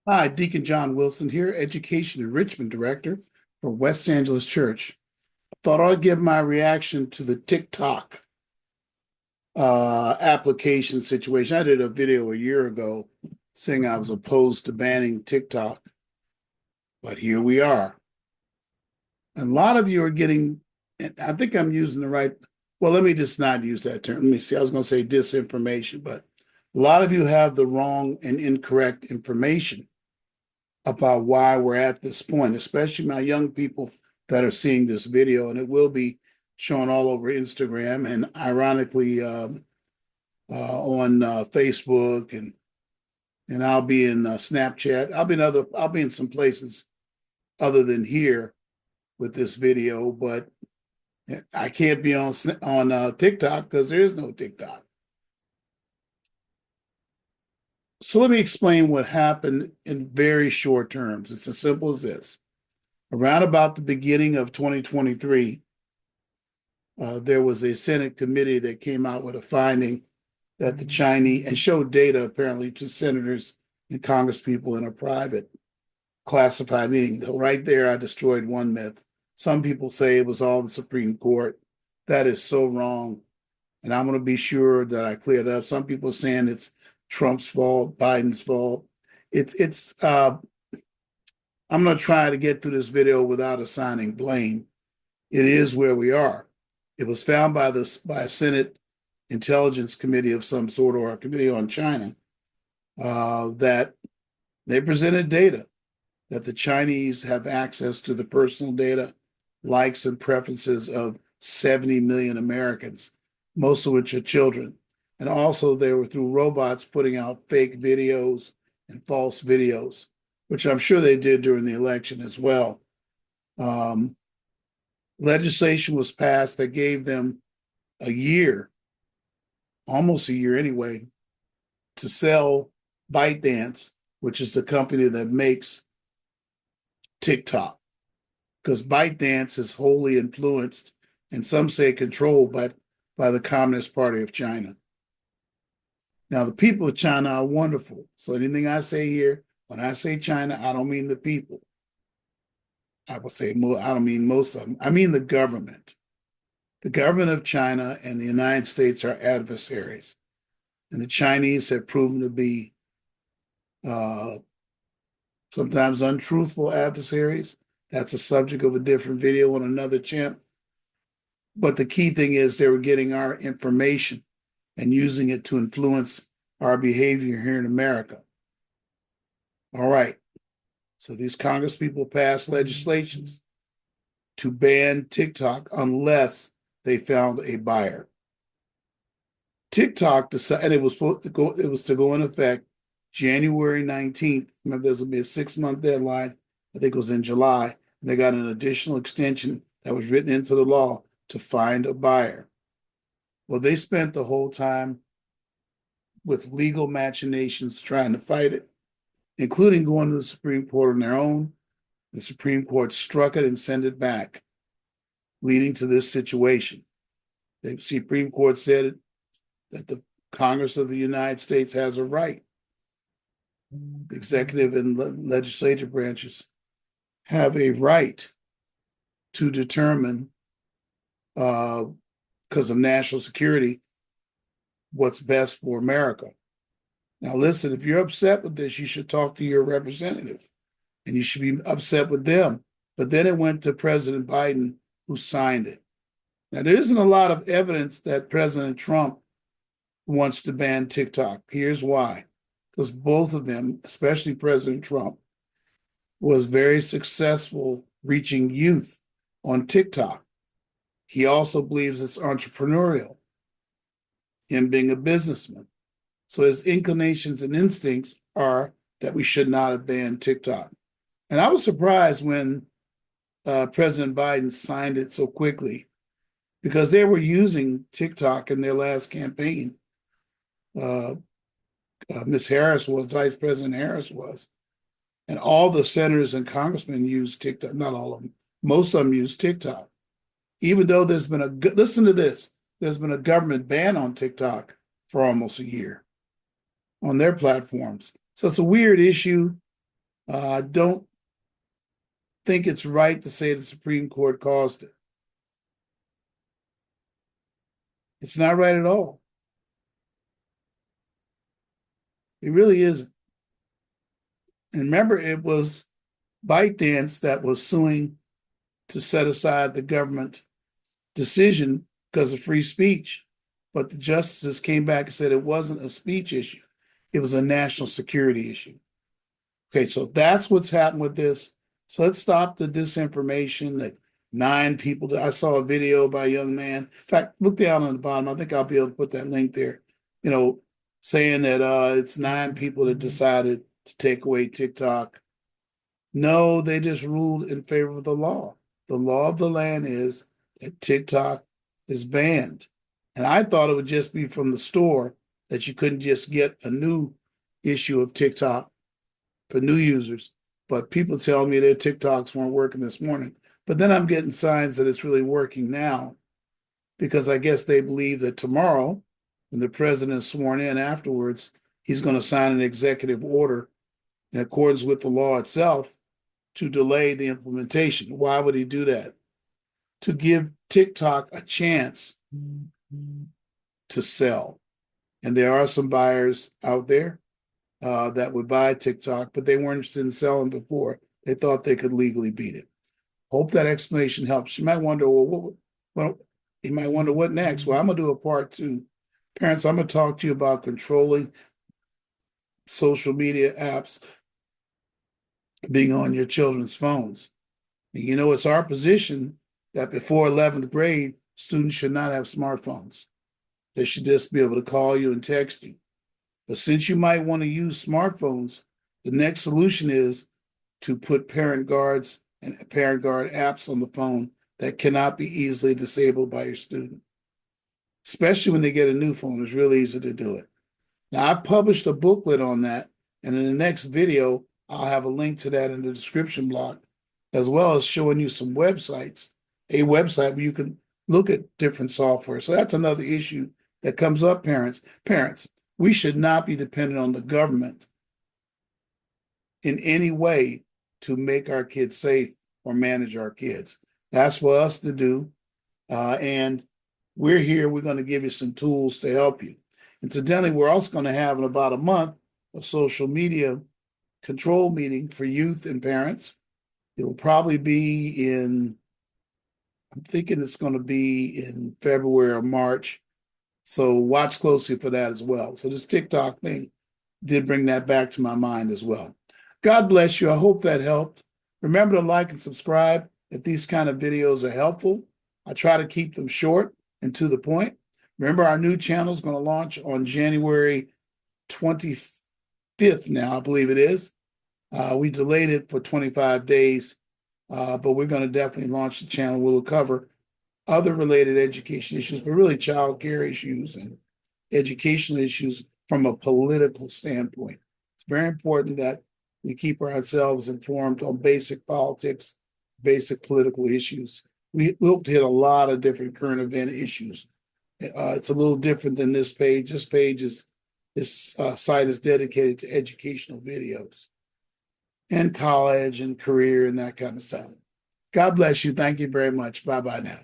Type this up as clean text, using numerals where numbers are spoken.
Hi, Deacon John Wilson here, Education Enrichment Director for West Angeles Church. I thought I'd give my reaction to the TikTok application situation. I did a video a year ago saying I was opposed to banning TikTok, but here we are. And a lot of you are getting, I think I'm using the right, well, let me just not use that term. Let me see, I was going to say disinformation, but a lot of you have the wrong and incorrect information about why we're at this point, especially my young people that are seeing this video, and it will be shown all over Instagram and ironically on Facebook and I'll be in Snapchat. I'll be in some places other than here with this video, but I can't be on TikTok because there is no TikTok. So let me explain what happened in very short terms. It's as simple as this. Around about the beginning of 2023, there was a Senate committee that came out with a finding that the Chinese, and showed data apparently to senators and congresspeople in a private classified meeting. Right there, I destroyed one myth. Some people say it was all the Supreme Court. That is so wrong. And I'm going to be sure that I clear it up. Some people are saying it's Trump's fault, Biden's fault. I'm going to try to get through this video without assigning blame. It is where we are. It was found by a Senate Intelligence Committee of some sort, or a committee on China, that they presented data that the Chinese have access to the personal data, likes, and preferences of 70 million Americans, most of which are children. And also they were through robots putting out fake videos and false videos, which I'm sure they did during the election as well. Legislation was passed that gave them a year, almost a year anyway, to sell ByteDance, which is the company that makes TikTok, because ByteDance is wholly influenced, and some say controlled by the Communist Party of China. Now, the people of China are wonderful. So anything I say here, when I say China, I don't mean the people. I would say I don't mean most of them. I mean the government. The government of China and the United States are adversaries. And the Chinese have proven to be sometimes untruthful adversaries. That's a subject of a different video on another channel. But the key thing is they were getting our information and using it to influence our behavior here in America. All right. So these Congress people passed legislations to ban TikTok unless they found a buyer. TikTok decided it was to go in effect January 19th. Remember, there's going to be a 6-month deadline. I think it was in July. And they got an additional extension that was written into the law to find a buyer. Well, they spent the whole time with legal machinations trying to fight it, including going to the Supreme Court on their own. The Supreme Court struck it and sent it back, leading to this situation. The Supreme Court said that the Congress of the United States has a right. The executive and legislative branches have a right to determine, because of national security, what's best for America. Now, listen, if you're upset with this, you should talk to your representative and you should be upset with them. But then it went to President Biden, who signed it. Now, there isn't a lot of evidence that President Trump wants to ban TikTok. Here's why. Because both of them, especially President Trump, was very successful reaching youth on TikTok. He also believes it's entrepreneurial, him being a businessman. So his inclinations and instincts are that we should not have banned TikTok. And I was surprised when President Biden signed it so quickly, because they were using TikTok in their last campaign. Ms. Harris was, Vice President Harris was, and all the senators and congressmen use TikTok. Not all of them. Most of them use TikTok. Even though there's been listen to this, there's been a government ban on TikTok for almost a year on their platforms. So it's a weird issue. I don't think it's right to say the Supreme Court caused it. It's not right at all. It really isn't. And remember, it was ByteDance that was suing to set aside the government decision because of free speech. But the justices came back and said it wasn't a speech issue. It was a national security issue. Okay, so that's what's happened with this. So let's stop the disinformation that 9 people. I saw a video by a young man. In fact, look down on the bottom. I think I'll be able to put that link there. Saying that it's 9 people that decided to take away TikTok. No, they just ruled in favor of the law. The law of the land is that TikTok is banned. And I thought it would just be from the store, that you couldn't just get a new issue of TikTok for new users. But people tell me their TikToks weren't working this morning. But then I'm getting signs that it's really working now, because I guess they believe that tomorrow, when the president is sworn in afterwards, he's going to sign an executive order in accordance with the law itself to delay the implementation. Why would he do that? To give TikTok a chance to sell. And there are some buyers out there that would buy TikTok, but they weren't interested in selling before. They thought they could legally beat it. Hope that explanation helps. You might wonder, you might wonder what next? Well, I'm going to do a part 2. Parents, I'm going to talk to you about controlling social media apps being on your children's phones. It's our position that before 11th grade, students should not have smartphones. They should just be able to call you and text you. But since you might want to use smartphones, the next solution is to put parent guards and parent guard apps on the phone that cannot be easily disabled by your student. Especially when they get a new phone, it's really easy to do it. Now, I published a booklet on that, and in the next video, I'll have a link to that in the description block, as well as showing you some websites, a website where you can look at different software. So that's another issue that comes up, parents. Parents, we should not be dependent on the government in any way to make our kids safe or manage our kids. That's for us to do. And we're here. We're going to give you some tools to help you. Incidentally, we're also going to have in about a month a social media control meeting for youth and parents. It'll probably be I'm thinking it's going to be in February or March. So watch closely for that as well. So this TikTok thing did bring that back to my mind as well. God bless you. I hope that helped. Remember to like and subscribe if these kind of videos are helpful. I try to keep them short and to the point. Remember, our new channel is going to launch on January 25th now, I believe it is. We delayed it for 25 days, but we're going to definitely launch the channel. We'll cover other related education issues, but really child care issues and educational issues from a political standpoint. It's very important that we keep ourselves informed on basic politics, basic political issues. We hope to hit a lot of different current event issues. It's a little different than this page. This site is dedicated to educational videos and college and career and that kind of stuff. God bless you. Thank you very much. Bye-bye now.